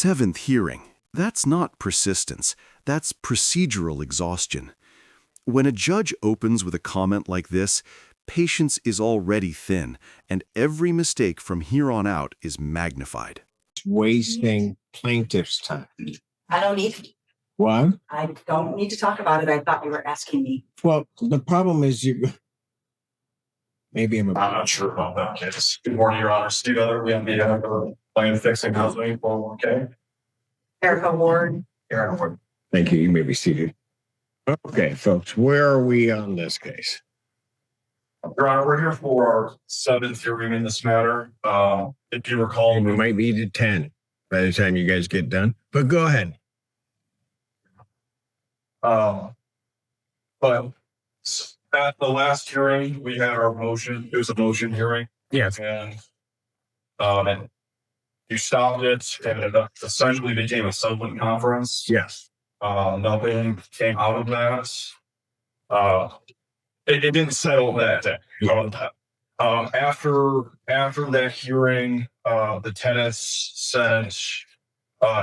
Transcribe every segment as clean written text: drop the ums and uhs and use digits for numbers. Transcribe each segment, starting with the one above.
7th hearing. That's not persistence. That's procedural exhaustion. When a judge opens with a comment like this, patience is already thin, and every mistake from here on out is magnified. Wasting plaintiff's time. I don't need, What? I don't need to talk about it. I thought you were asking me. Well, the problem is maybe I'm not sure about that case. Good morning, Your Honor. Steve Other, we have the plan fixing housing 401k. Erica Ward. Aaron Wood. Thank you. You may be seated. Okay, folks, where are we on this case? Your Honor, we're here for our 7th hearing in this matter. If you recall, We might be to 10 by the time you guys get done, but go ahead. but at the last hearing, we had our motion. It was a motion hearing. Yes. And you stopped it, and it essentially became a settlement conference. Yes. Nothing came out of that. It didn't settle that day. After that hearing, the tenants sent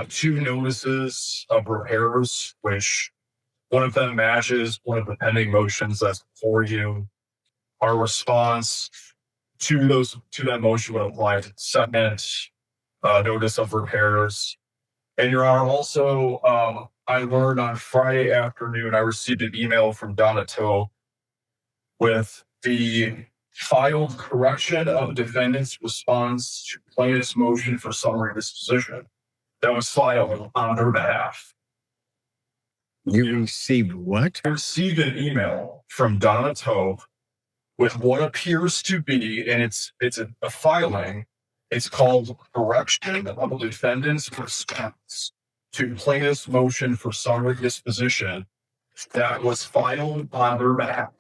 2 notices of repairs, which one of them matches one of the pending motions that's before you. Our response to that motion would apply to the second notice of repairs. And Your Honor, also, I learned on Friday afternoon, I received an email from Donna Toe with the filed correction of defendant's response to plaintiff's motion for summary disposition that was filed on their behalf. You received what? I received an email from Donna Toe with what appears to be, and it's a filing. It's called Correction of the Defendant's Response to Plaintiff's Motion for Summary Disposition that was filed on their behalf.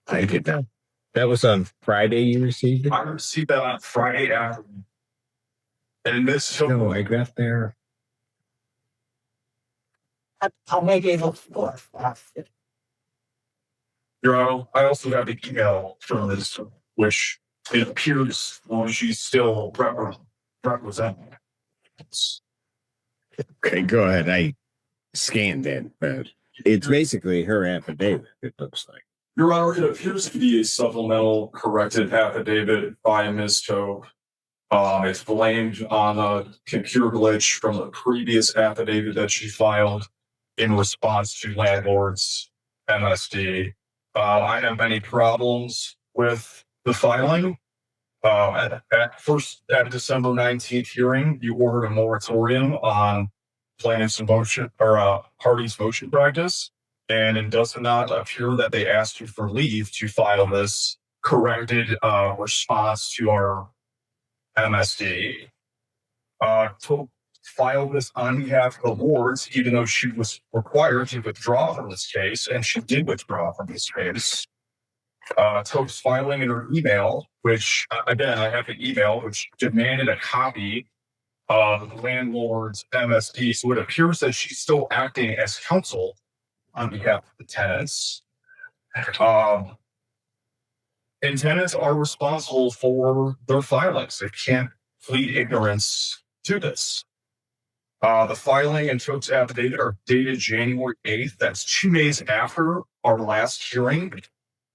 I get that. That was on Friday you received it? I received that on Friday afternoon. And this took No, I got there. I may be able to. Your Honor, I also got the email from this, which it appears she's still representing. Okay, go ahead. I scanned it, but it's basically her affidavit, it looks like. Your Honor, it appears to be a supplemental corrected affidavit by Ms. Toe. It's blamed on a computer glitch from the previous affidavit that she filed in response to landlord's MSD. I have many problems with the filing. At December 19th hearing, you ordered a moratorium on plaintiff's motion or party's motion practice, and it does not appear that they asked you for leave to file this corrected response to our MSD. To file this on behalf of the wards, even though she was required to withdraw from this case, and she did withdraw from this case. Toke's filing in her email, which again, I have the email, which demanded a copy of the landlord's MSD. So it appears that she's still acting as counsel on behalf of the tenants. And tenants are responsible for their filings. They can't plead ignorance to this. The filing and Toke's affidavit are dated January 8th. That's 2 days after our last hearing.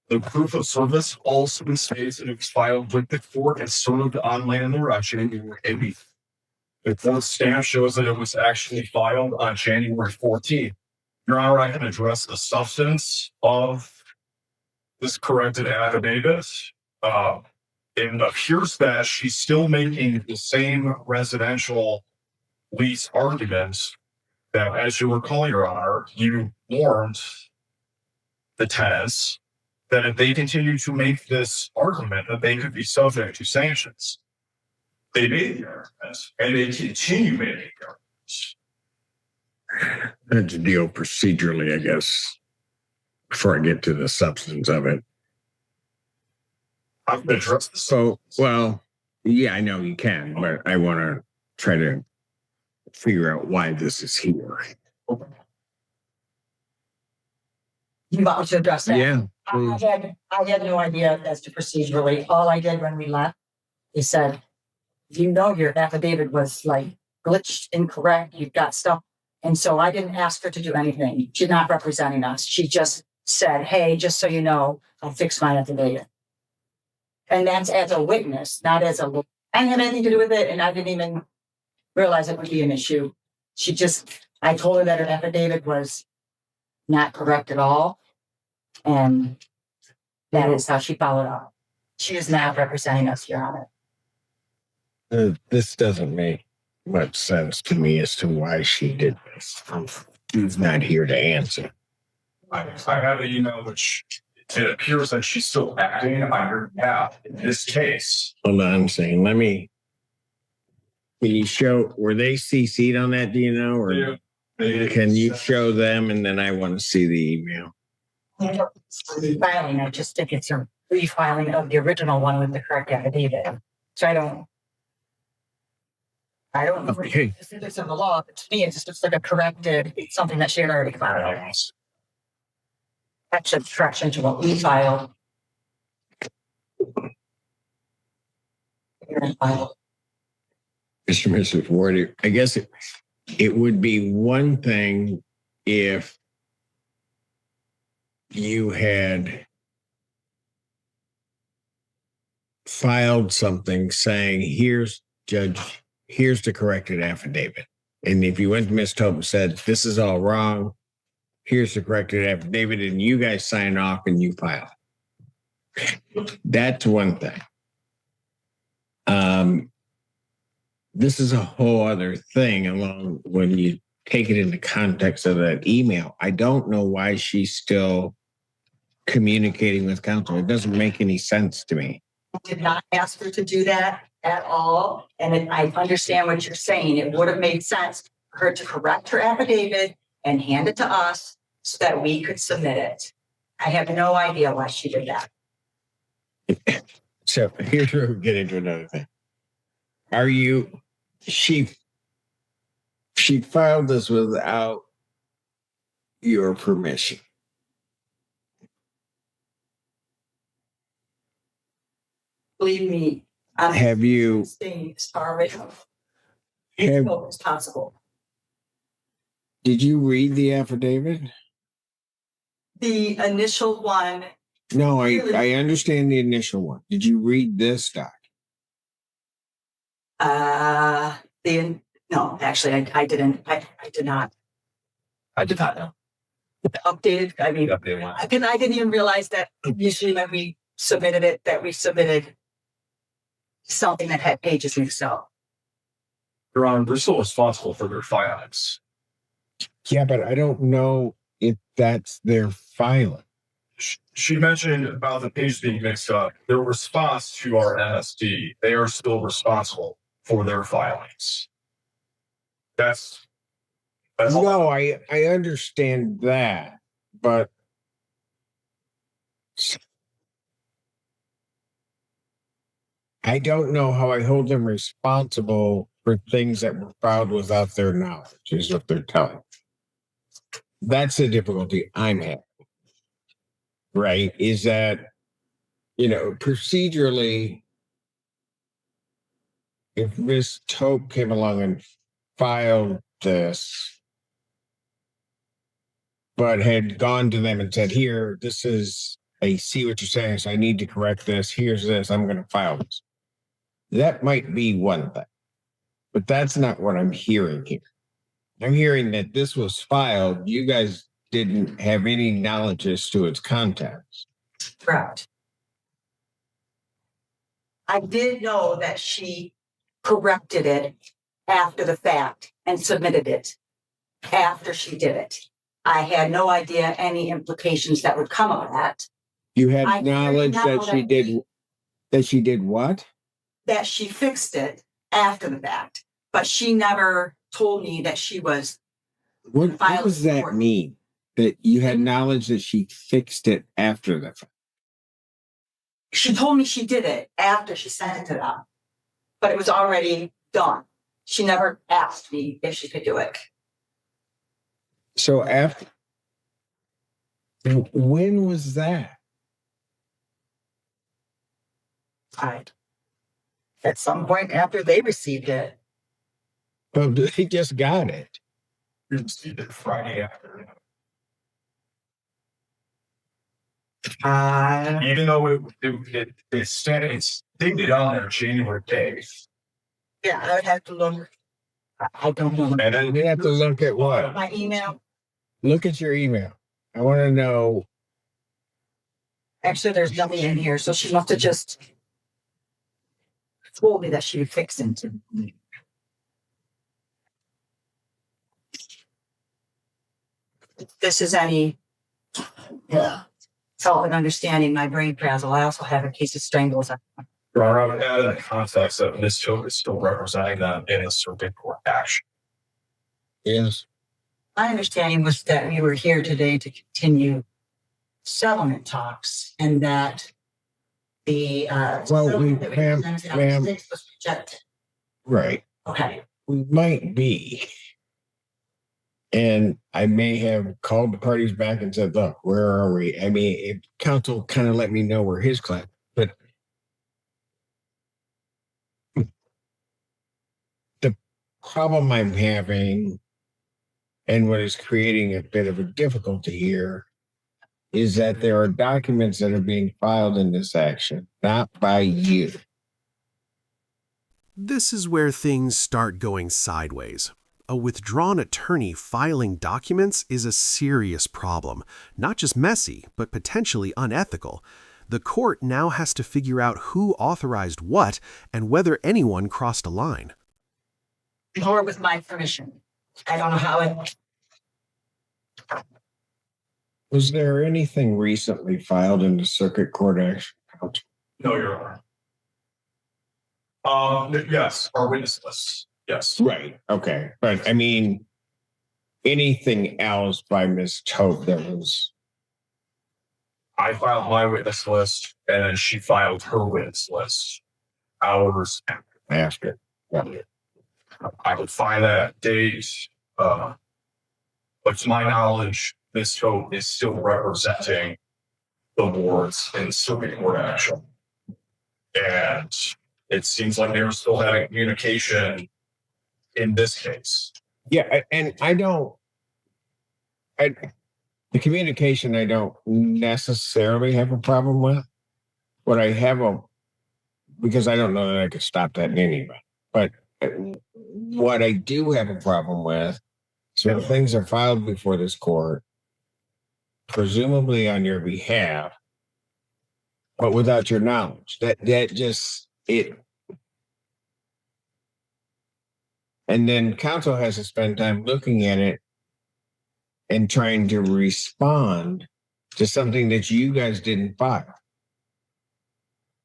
The proof of service also states that it was filed with the court and served on landlord on January 8th. The court stamp shows that it was actually filed on January 14th. Your Honor, I can address the substance of this corrected affidavit. It appears that she's still making the same residential lease arguments that, as you recall, Your Honor, you warned the tenants that if they continue to make this argument, that they could be subject to sanctions. They made the arguments, and they continue making the arguments. That's a deal procedurally, I guess, before I get to the substance of it. I've addressed this. So, well, yeah, I know you can, but I want to try to figure out why this is here. You want me to address that? Yeah. I had no idea as to procedurally. All I did when we left, he said, you know, your affidavit was like glitched, incorrect, you've got stuff. And so I didn't ask her to do anything. She's not representing us. She just said, hey, just so you know, I'll fix my affidavit. And that's as a witness, not as a, I didn't have anything to do with it. And I didn't even realize it would be an issue. I told her that her affidavit was not correct at all. And that is how she followed up. She is not representing us, Your Honor. This doesn't make much sense to me as to why she did this. She's not here to answer. I have an email which it appears that she's still acting on your behalf in this case. Hold on a second. Can you show, were they CC'd on that, do you know? Or can you show them and then I want to see the email? Filing, I just think it's a refiling of the original one with the correct affidavit. So I don't know Okay. the specifics of the law, but to me, it's just like a corrected, something that she had already filed. That's a correction to what we filed. Mr. Ward, I guess it would be one thing if you had filed something saying, here's the corrected affidavit. And if you went to Ms. Tope and said, this is all wrong, here's the corrected affidavit, and you guys sign off and you file. That's one thing. This is a whole other thing along when you take it in the context of that email. I don't know why she's still communicating with counsel. It doesn't make any sense to me. I did not ask her to do that at all. And I understand what you're saying. It would have made sense for her to correct her affidavit and hand it to us so that we could submit it. I have no idea why she did that. So here's where we get into another thing. She filed this without your permission. Believe me, Have you staying as far away from it as possible. Did you read the affidavit? The initial one. No, I understand the initial one. Did you read this doc? No, actually, I didn't. I did not. I did not know. The updated. I mean, I didn't even realize that usually when we submitted it, that we submitted something that had pages mixed up. Your Honor, they're still responsible for their filings. Yeah, but I don't know if that's their filing. She mentioned about the pages being mixed up. Their response to our MSD, they are still responsible for their filings. That's no, I understand that, but I don't know how I hold them responsible for things that were filed without their knowledge, is what they're telling. That's the difficulty I'm having. Right? Is that, procedurally, if Ms. Tope came along and filed this, but had gone to them and said, here, this is, I see what you're saying, so I need to correct this. Here's this, I'm going to file this. That might be one thing, but that's not what I'm hearing here. I'm hearing that this was filed. You guys didn't have any knowledge as to its contents. Correct. I did know that she corrected it after the fact and submitted it after she did it. I had no idea any implications that would come of that. You had knowledge that she did what? That she fixed it after the fact, but she never told me that she was. What does that mean? That you had knowledge that she fixed it after the fact? She told me she did it after she sent it to them, but it was already done. She never asked me if she could do it. So when was that? Right. at some point after they received it. Well, they just got it. You received it Friday afternoon. Even though it said it's stated on there January 8th. Yeah, I would have to look. I don't know. And then we have to look at what? My email. Look at your email. I want to know. Actually, there's nothing in here, so she must have just told me that she would fix it. If this is any help in understanding my brain frazzle, I also have a case of strangles. I would add in the context that Ms. Tope is still representing them in a circuit court action. Yes. My understanding was that we were here today to continue settlement talks, and that the Well, settlement that we ma'am, presented on ma'am. 6th was rejected. Right. Okay. We might be. And I may have called the parties back and said, look, where are we? I mean, if counsel kind of let me know where his class, but the problem I'm having and what is creating a bit of a difficulty here is that there are documents that are being filed in this action, not by you. This is where things start going sideways. A withdrawn attorney filing documents is a serious problem, not just messy, but potentially unethical. The court now has to figure out who authorized what and whether anyone crossed a line. Or with my permission. I don't know how it. Was there anything recently filed in the circuit court action? No, Your Honor. Yes, our witness list. Yes. Right. Okay. But I mean, anything else by Ms. Tope that was. I filed my witness list, and then she filed her witness list hours After. I could find that date, but to my knowledge, Ms. Tope is still representing the wards in circuit court action. And it seems like they were still having communication in this case. Yeah. And the communication I don't necessarily have a problem with. What I have because I don't know that I could stop that in any way. But what I do have a problem with is when things are filed before this court, presumably on your behalf, but without your knowledge. That just it. And then counsel has to spend time looking at it and trying to respond to something that you guys didn't file.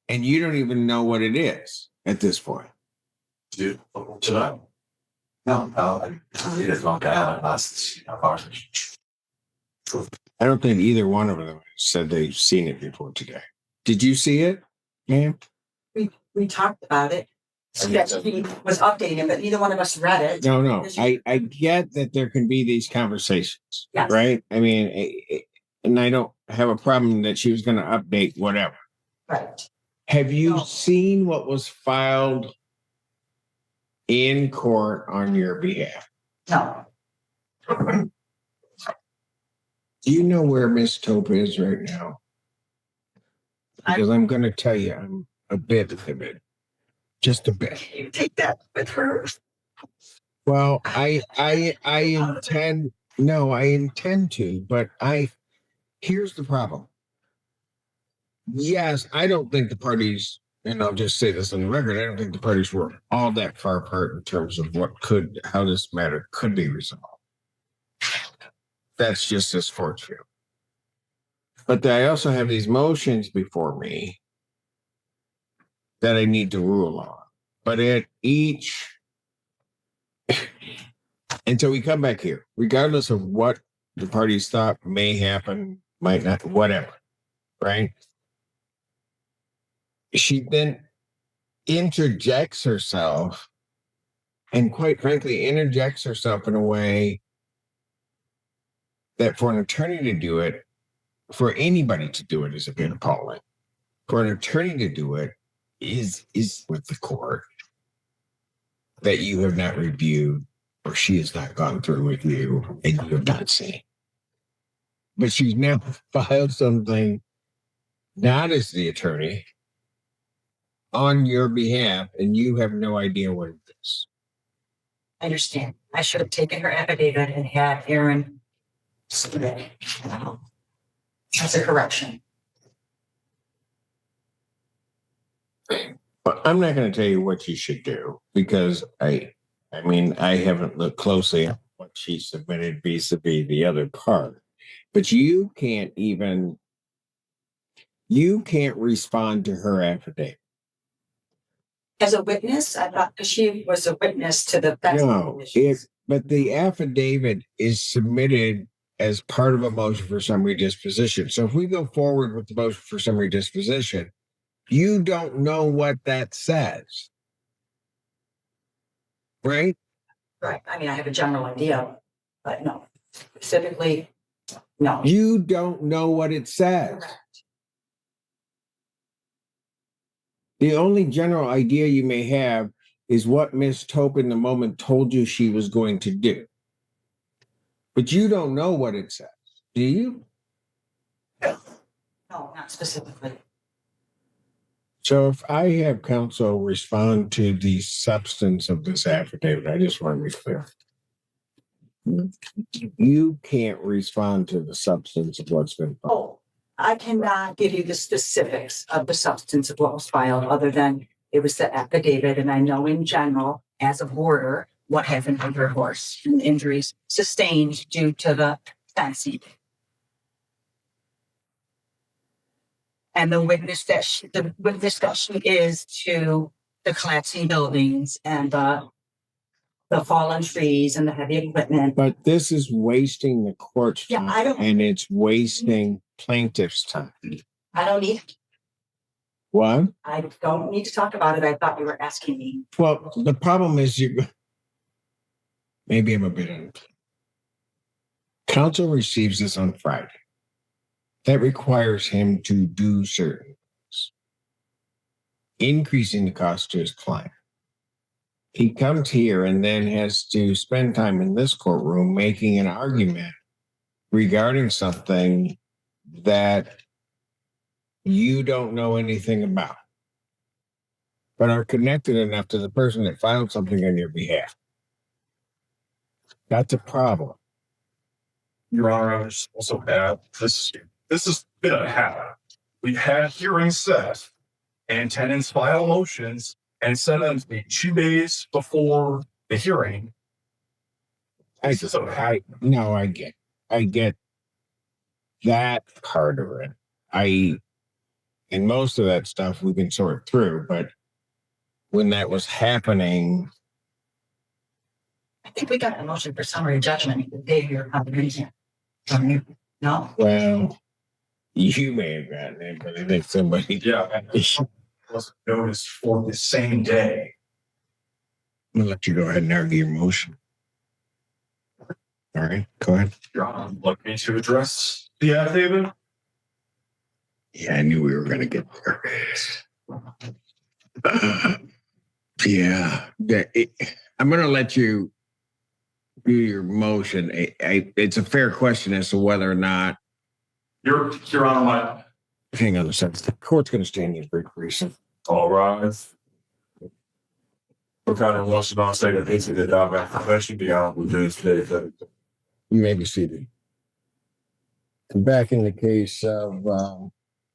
And you don't even know what it is at this point. Dude, tonight? No, it is not that last hours. I don't think either one of them said they've seen it before today. Did you see it, ma'am? We talked about it. That he was updating, but neither one of us read it. No. I get that there can be these conversations, Yes. right? I mean, and I don't have a problem that she was going to update whatever. Right. Have you No. seen what was filed in court on your behalf? No. Do you know where Miss Tope is right now? Because I'm going to tell you, I'm a bit timid. Just a bit. You take that with her. Well, I intend to, but here's the problem. Yes, I don't think the parties, and I'll just say this on the record, I don't think the parties were all that far apart in terms of how this matter could be resolved. That's just as fortunate. But I also have these motions before me that I need to rule on. But at each, until we come back here, regardless of what the parties thought may happen, might not, whatever, right? She then interjects herself, and quite frankly, interjects herself in a way that for an attorney to do it, for anybody to do it is a bit appalling. For an attorney to do it is with the court that you have not reviewed or she has not gone through with you and you have not seen. But she's now filed something not as the attorney on your behalf, and you have no idea what it is. I understand. I should have taken her affidavit and had Aaron submit it. That's a correction. But I'm not going to tell you what you should do because I haven't looked closely at what she submitted vis-a-vis the other part. But you can't respond to her affidavit. As a witness, I thought because she was a witness to the but the affidavit is submitted as part of a motion for summary disposition. So if we go forward with the motion for summary disposition, you don't know what that says. Right? Right. I mean, I have a general idea, but no. Specifically, no. You don't know what it says. Correct. The only general idea you may have is what Miss Tope in the moment told you she was going to do. But you don't know what it says, do you? No, not specifically. So if I have counsel respond to the substance of this affidavit, I just want to be clear. You can't respond to the substance of what's been filed. Oh, I cannot give you the specifics of the substance of what was filed other than it was the affidavit. And I know in general, as a boarder, what happened with her horse and injuries sustained due to the fencing. And the witness that she is to the collapsing buildings and the fallen trees and the heavy equipment. But this is wasting the court's time, and it's wasting plaintiff's time. I don't need. What? I don't need to talk about it. I thought you were asking me. Well, the problem is maybe I'm a bit unclear. Counsel receives this on Friday. That requires him to do certain things, increasing the cost to his client. He comes here and then has to spend time in this courtroom making an argument regarding something that you don't know anything about, but are connected enough to the person that filed something on your behalf. That's a problem. Your Honor, I also add this has been a habit. We've had hearings set and tenants file motions and send them to me 2 days before the hearing. I get that part of it. And most of that stuff we can sort through, but when that was happening, I think we got a motion for summary judgment the day of your confirmation. No? Well, you may have gotten it, but I think somebody. Yeah, was noticed for the same day. I'm gonna let you go ahead and argue your motion. All right, go ahead. Your Honor, would like me to address the affidavit? Yeah, I knew we were gonna get there. I'm gonna let you do your motion. It's a fair question as to whether or not. Your Honor, Hang on a second. The court's gonna stand in brief recess. all rise. What kind of motion on say that they did that affirmation beyond with this today? You may be seated. Back in the case of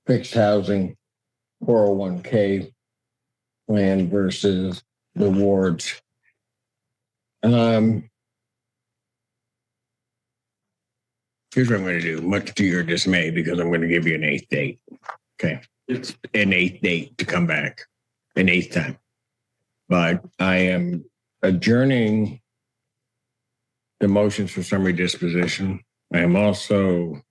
fixed housing, 401k plan versus the wards. Here's what I'm going to do, much to your dismay, because I'm going to give you an 8th date. Okay. It's an 8th date to come back, an 8th time. But I am adjourning the motions for summary disposition. I am also,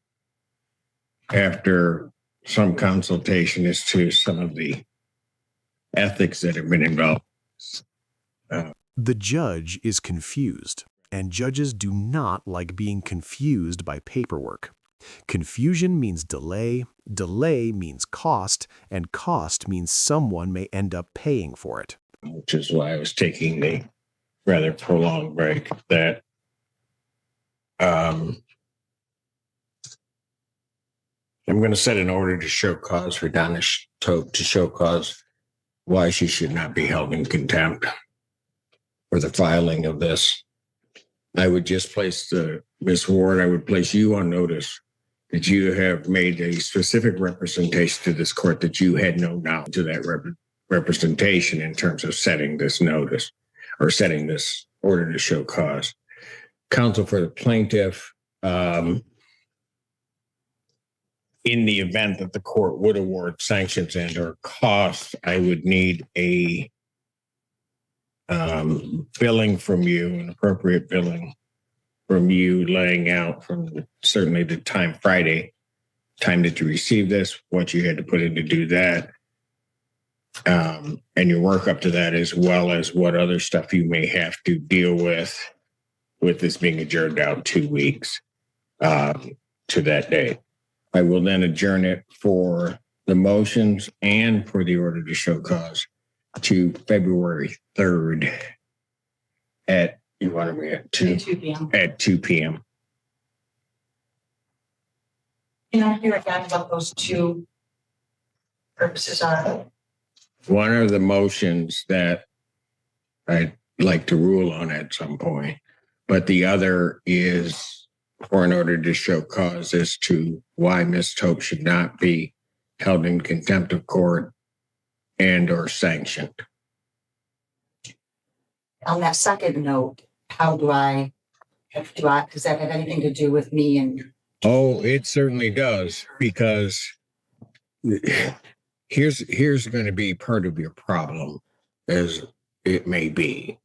after some consultation as to some of the ethics that have been involved. The judge is confused, and judges do not like being confused by paperwork. Confusion means delay, delay means cost, and cost means someone may end up paying for it. Which is why I was taking the rather prolonged break. That I'm going to set an order to show cause for Donna Tope to show cause why she should not be held in contempt for the filing of this. I would just place Ms. Ward, I would place you on notice that you have made a specific representation to this court that you had no knowledge of that representation in terms of setting this notice or setting this order to show cause. Counsel for the plaintiff, in the event that the court would award sanctions and or costs, I would need a billing from you, an appropriate billing from you, laying out from certainly the time Friday, time that you received this, what you had to put in to do that, and your work up to that, as well as what other stuff you may have to deal with this being adjourned out 2 weeks to that date. I will then adjourn it for the motions and for the order to show cause to February 3rd at, you wanted me at 2 p.m. At 2 p.m. Can I hear again what those two purposes are? One of the motions that I'd like to rule on at some point, but the other is for an order to show cause as to why Ms. Tope should not be held in contempt of court and or sanctioned. On that second note, does that have anything to do with me? And Oh, it certainly does, because here's going to be part of your problem, as it may be,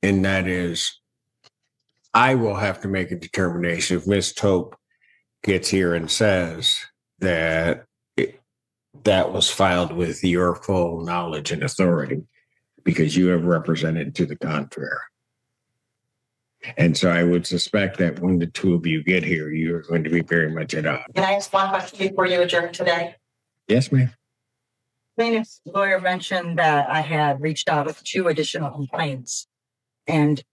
and that is I will have to make a determination if Ms. Tope gets here and says that that was filed with your full knowledge and authority, because you have represented to the contrary. And so I would suspect that when the two of you get here, you're going to be very much at odds. can I ask one question before you adjourn today? Yes, ma'am. Plaintiff's lawyer mentioned that I had reached out with 2 additional complaints, and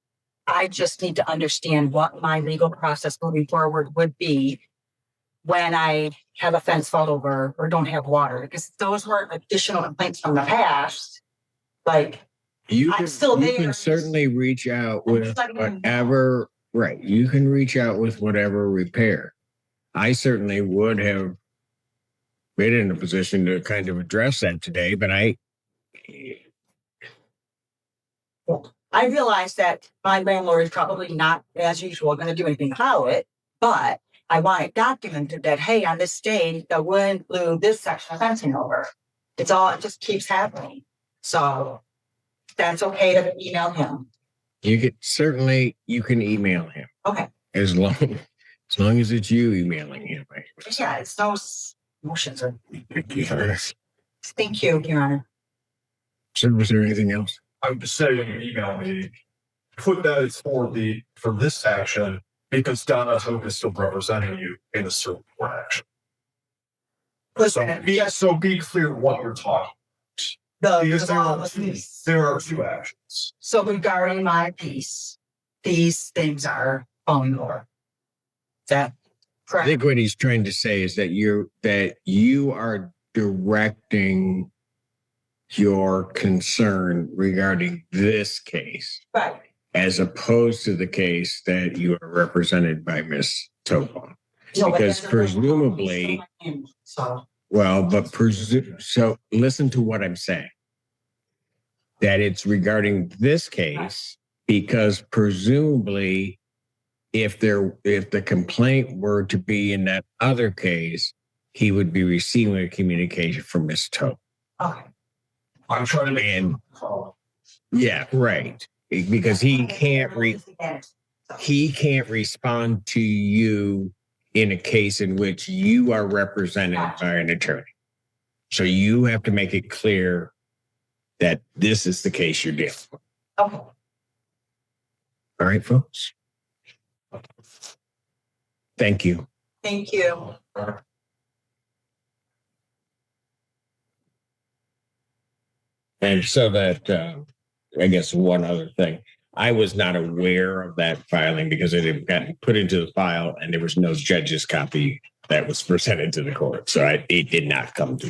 I just need to understand what my legal process moving forward would be when I have a fence fall over or don't have water, because those were additional complaints from the past. Like, You I'm can, still you there. can certainly reach out I'm with just letting you know. whatever, right. You can reach out with whatever repair. I certainly would have been in a position to kind of address that today, but I realize that my landlord is probably not, as usual, going to do anything about it, but I want it documented that, hey, on this day, the wind blew this section of fencing over. It just keeps happening. So that's okay to email him. you can certainly you can email him Okay. as long as it's you emailing him. Yeah, it's those motions are. Thank you. Thank you, Your Honor. So was there anything else? I would just say when you email me, put that as for this action, because Donna Tope is still representing you in a certain court action. So be clear what you're talking about. Because there are 2 actions. So regarding my piece, these things are falling over. Is that I correct? think what he's trying to say is that you are directing your concern regarding this case, Right. as opposed to the case that you are represented by Ms. Tope. No, but Because that's- presumably, So, so listen to what I'm saying. That it's regarding this case, because presumably if the complaint were to be in that other case, he would be receiving a communication from Ms. Tope. okay. I'm trying to make Yeah, right. Because he can't respond to you in a case in which you are represented by an attorney. So you have to make it clear that this is the case you're dealing with. Okay. All right, folks. Thank you. Thank you. And so that, I guess one other thing, I was not aware of that filing because it had gotten put into the file and there was no judge's copy that was presented to the court. So it did not come to